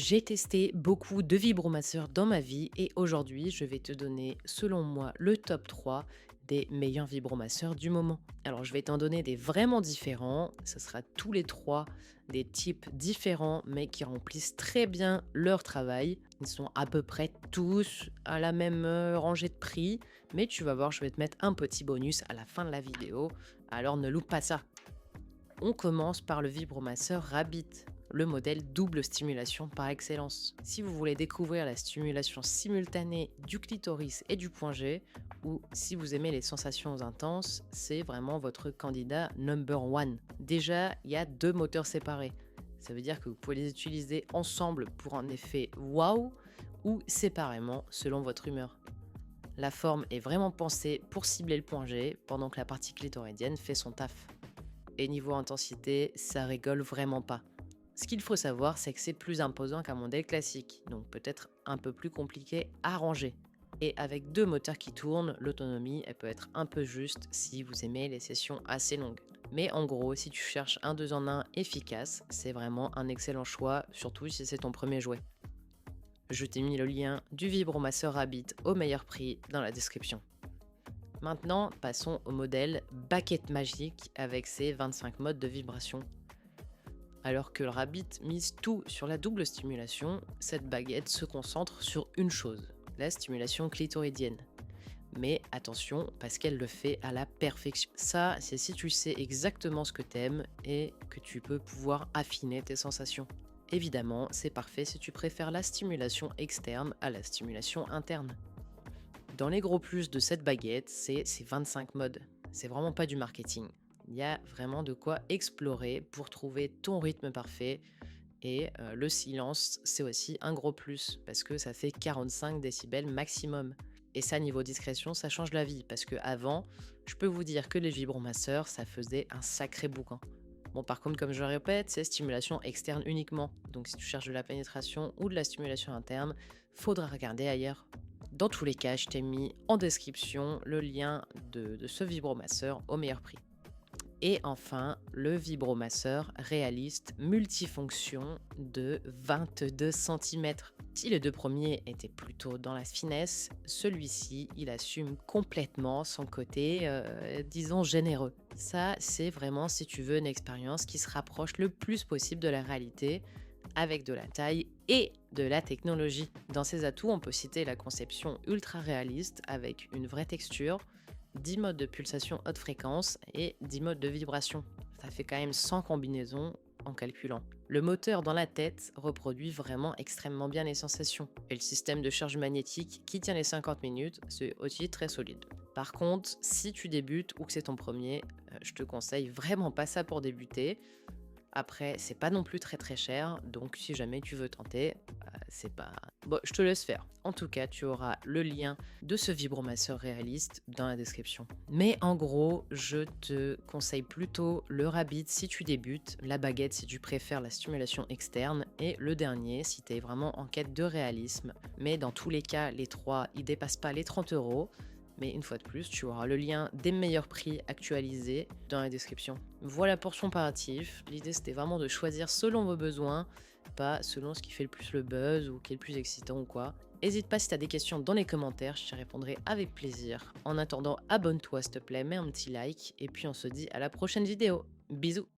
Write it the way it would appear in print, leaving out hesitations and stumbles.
J'ai testé beaucoup de vibromasseurs dans ma vie et aujourd'hui, je vais te donner, selon moi, le top 3 des meilleurs vibromasseurs du moment. Alors, je vais t'en donner des vraiment différents. Ce sera tous les trois des types différents, mais qui remplissent très bien leur travail. Ils sont à peu près tous à la même rangée de prix, mais tu vas voir, je vais te mettre un petit bonus à la fin de la vidéo. Alors, ne loupe pas ça. On commence par le vibromasseur Rabbit, le modèle double stimulation par excellence. Si vous voulez découvrir la stimulation simultanée du clitoris et du point G, ou si vous aimez les sensations intenses, c'est vraiment votre candidat number one. Déjà, il y a deux moteurs séparés. Ça veut dire que vous pouvez les utiliser ensemble pour un effet wow ou séparément selon votre humeur. La forme est vraiment pensée pour cibler le point G pendant que la partie clitoridienne fait son taf. Et niveau intensité, ça rigole vraiment pas. Ce qu'il faut savoir, c'est que c'est plus imposant qu'un modèle classique, donc peut-être un peu plus compliqué à ranger. Et avec deux moteurs qui tournent, l'autonomie elle peut être un peu juste si vous aimez les sessions assez longues. Mais en gros, si tu cherches un 2 en 1 efficace, c'est vraiment un excellent choix, surtout si c'est ton premier jouet. Je t'ai mis le lien du vibromasseur Rabbit au meilleur prix dans la description. Maintenant, passons au modèle baguette magique avec ses 25 modes de vibration. Alors que le Rabbit mise tout sur la double stimulation, cette baguette se concentre sur une chose, la stimulation clitoridienne. Mais attention, parce qu'elle le fait à la perfection. Ça, c'est si tu sais exactement ce que t'aimes et que tu peux pouvoir affiner tes sensations. Évidemment, c'est parfait si tu préfères la stimulation externe à la stimulation interne. Dans les gros plus de cette baguette, c'est ces 25 modes. C'est vraiment pas du marketing. Il y a vraiment de quoi explorer pour trouver ton rythme parfait. Et le silence, c'est aussi un gros plus parce que ça fait 45 décibels maximum. Et ça, niveau discrétion, ça change la vie parce que avant, je peux vous dire que les vibromasseurs, ça faisait un sacré boucan. Bon, par contre, comme je le répète, c'est stimulation externe uniquement. Donc, si tu cherches de la pénétration ou de la stimulation interne, faudra regarder ailleurs. Dans tous les cas, je t'ai mis en description le lien de ce vibromasseur au meilleur prix. Et enfin, le vibromasseur réaliste multifonction de 22 cm. Si les deux premiers étaient plutôt dans la finesse, celui-ci, il assume complètement son côté, disons, généreux. Ça, c'est vraiment si tu veux une expérience qui se rapproche le plus possible de la réalité, avec de la taille et de la technologie. Dans ses atouts, on peut citer la conception ultra réaliste avec une vraie texture, 10 modes de pulsation haute fréquence et 10 modes de vibration. Ça fait quand même 100 combinaisons en calculant. Le moteur dans la tête reproduit vraiment extrêmement bien les sensations. Et le système de charge magnétique qui tient les 50 minutes, c'est aussi très solide. Par contre, si tu débutes ou que c'est ton premier, je te conseille vraiment pas ça pour débuter. Après, c'est pas non plus très très cher, donc si jamais tu veux tenter, c'est pas... Bon, je te laisse faire. En tout cas, tu auras le lien de ce vibromasseur réaliste dans la description. Mais en gros, je te conseille plutôt le Rabbit si tu débutes, la baguette si tu préfères la stimulation externe, et le dernier si tu es vraiment en quête de réalisme. Mais dans tous les cas, les trois, ils dépassent pas les 30 €. Mais une fois de plus, tu auras le lien des meilleurs prix actualisés dans la description. Voilà pour son comparatif. L'idée, c'était vraiment de choisir selon vos besoins, pas selon ce qui fait le plus le buzz ou qui est le plus excitant ou quoi. N'hésite pas si tu as des questions dans les commentaires, je t'y répondrai avec plaisir. En attendant, abonne-toi s'il te plaît, mets un petit like, et puis on se dit à la prochaine vidéo. Bisous!